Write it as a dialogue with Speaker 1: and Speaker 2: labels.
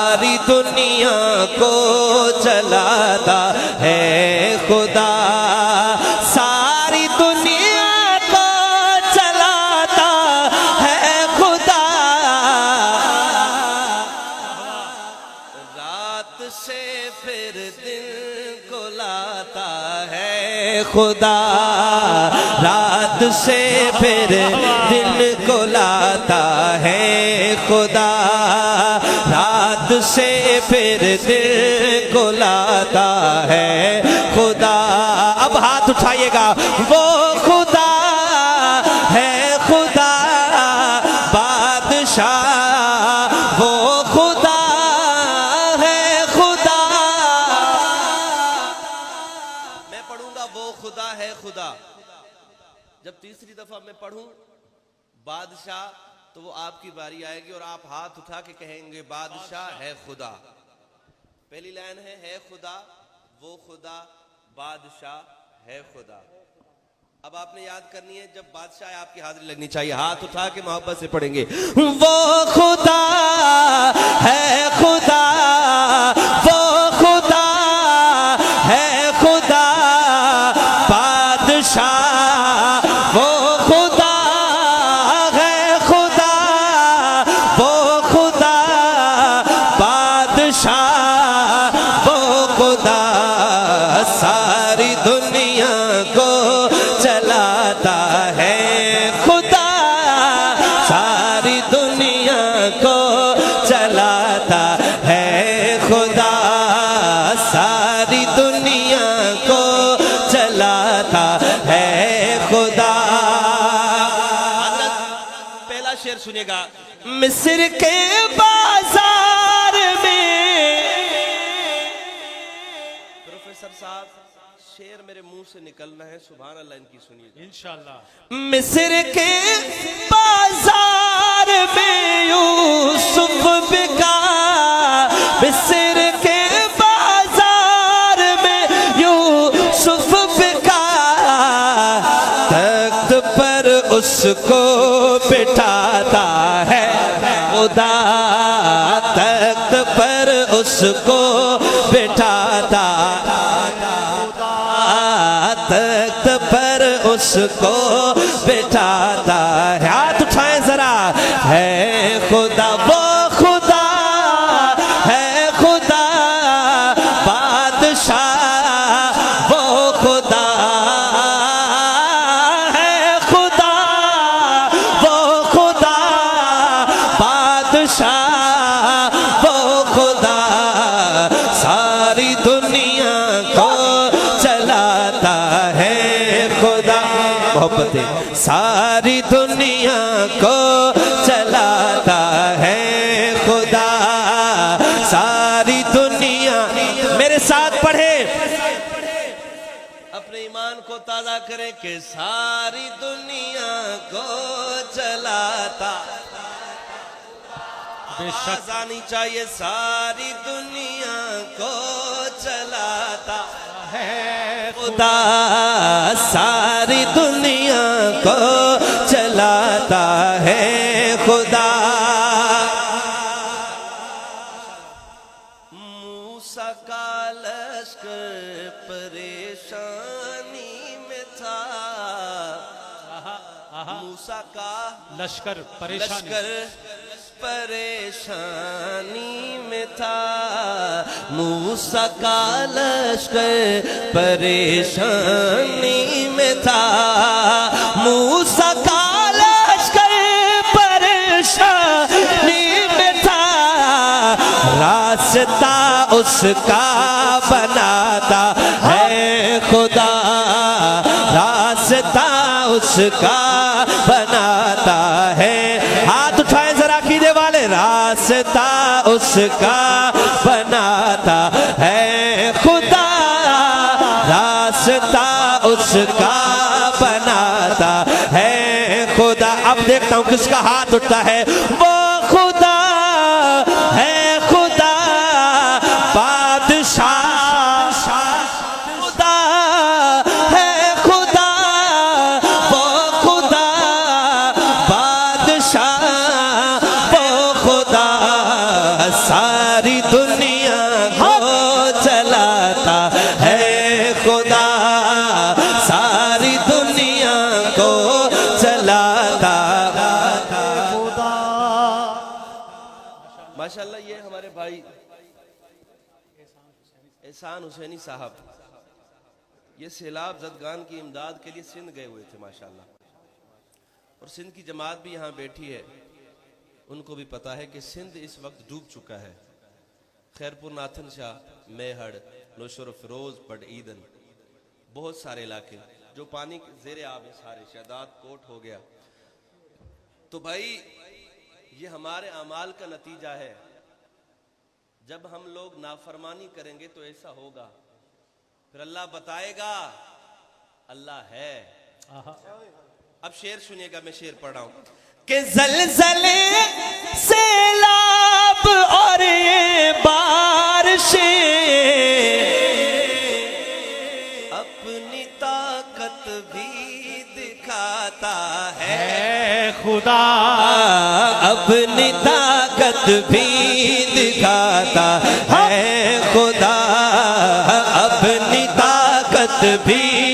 Speaker 1: ساری دنیا کو چلاتا ہے خدا ساری دنیا کو چلاتا ہے خدا رات سے پھر دن کو لاتا ہے خدا رات سے پھر دن کو لاتا ہے خدا رات سے پھر دن کو لاتا ہے خدا اب ہاتھ اٹھائیے گا وہ خدا ہے خدا بادشاہ وہ خدا ہے خدا میں پڑھوں گا وہ خدا ہے خدا جب تیسری دفعہ میں پڑھوں بادشاہ تو وہ آپ کی باری آئے گی اور آپ ہاتھ اٹھا کے کہیں گے بادشاہ ہے خدا پہلی لائن ہے خدا وہ خدا بادشاہ ہے خدا اب آپ نے یاد کرنی ہے جب بادشاہ ہے آپ کی حاضری لگنی چاہیے ہاتھ اٹھا کے محبت سے پڑھیں گے وہ خدا ہے خدا وہ خدا ہے خدا بادشاہ وہ خدا ہے خدا وہ خدا بادشاہ وہ خدا ساری دنیا کو چلاتا ہے خدا ساری دنیا کو چلاتا ہے خدا ساری دنیا کو چلاتا ہے خدا پہلا شعر سنیے گا مصر کے بازار میں پروفیسر صاحب شعر میرے منہ سے نکلنا ہے سبحان اللہ ان کی سنیے
Speaker 2: انشاءاللہ
Speaker 1: مصر کے بازار میں یوسف بکا مصر کے بازار میں یوسف بکا تخت پر اس کو بٹھاتا ہے خدا تخت پر اس کو بٹھاتا تخت پر اس کو بٹھاتا ہے ہاتھ اٹھائیں ذرا ہے خدا وہ خدا ہے خدا بادشاہ وہ خدا ہے خدا وہ خدا بادشاہ وہ خدا ساری دنیا کو چلاتا ہے خدا محبت ساری دنیا کو چلاتا ہے خدا ساری دنیا میرے ساتھ پڑھے اپنے ایمان کو تازہ کریں کہ ساری دنیا کو چلاتا آواز آنی چاہیے ساری دنیا کو چلاتا ہے خدا ساری دنیا کو چلاتا ہے خدا موسیٰ کا لشکر پریشانی میں تھا موسیٰ کا
Speaker 2: لشکر پریشانی
Speaker 1: پریشانی میں تھا موسیٰ کا لشکر پریشانی میں تھا موسیٰ کا لشکر پریشانی میں تھا راستہ اس کا بناتا ہے خدا راستہ اس کا بناتا ہے ہاتھ اٹھائیں ذرا عقیدے والے راستہ اس کا بناتا ہے خدا راستہ اس کا بناتا ہے خدا اب دیکھتا ہوں کس کا ہاتھ اٹھتا ہے وہ خدا ہے خدا بادشاہ خدا ہے خدا وہ خدا بادشاہ وہ خدا ساری دنیا کو چلاتا ہے خدا ساری دنیا کو چلاتا
Speaker 3: خدا
Speaker 1: ماشاءاللہ یہ ہمارے بھائی احسان حسینی صاحب یہ سیلاب زدگان کی امداد کے لیے سندھ گئے ہوئے تھے ماشاءاللہ اور سندھ کی جماعت بھی یہاں بیٹھی ہے ان کو بھی پتا ہے کہ سندھ اس وقت ڈوب چکا ہے خیرپور ناتھن شاہ میہڑ نوشور و فیروز پڑ ایدن بہت سارے علاقے جو پانی زیر آب ہے سارے شہداد کوٹ ہو گیا تو بھائی یہ ہمارے اعمال کا نتیجہ ہے جب ہم لوگ نافرمانی کریں گے تو ایسا ہوگا پھر اللہ بتائے گا اللہ ہے اب شعر سنیے گا میں شعر پڑھ رہا ہوں کہ زلزلے سیلاب اور یہ بارشیں اپنی طاقت بھی دکھاتا ہے
Speaker 3: خدا
Speaker 1: اپنی طاقت بھی دکھاتا ہے خدا اپنی طاقت بھی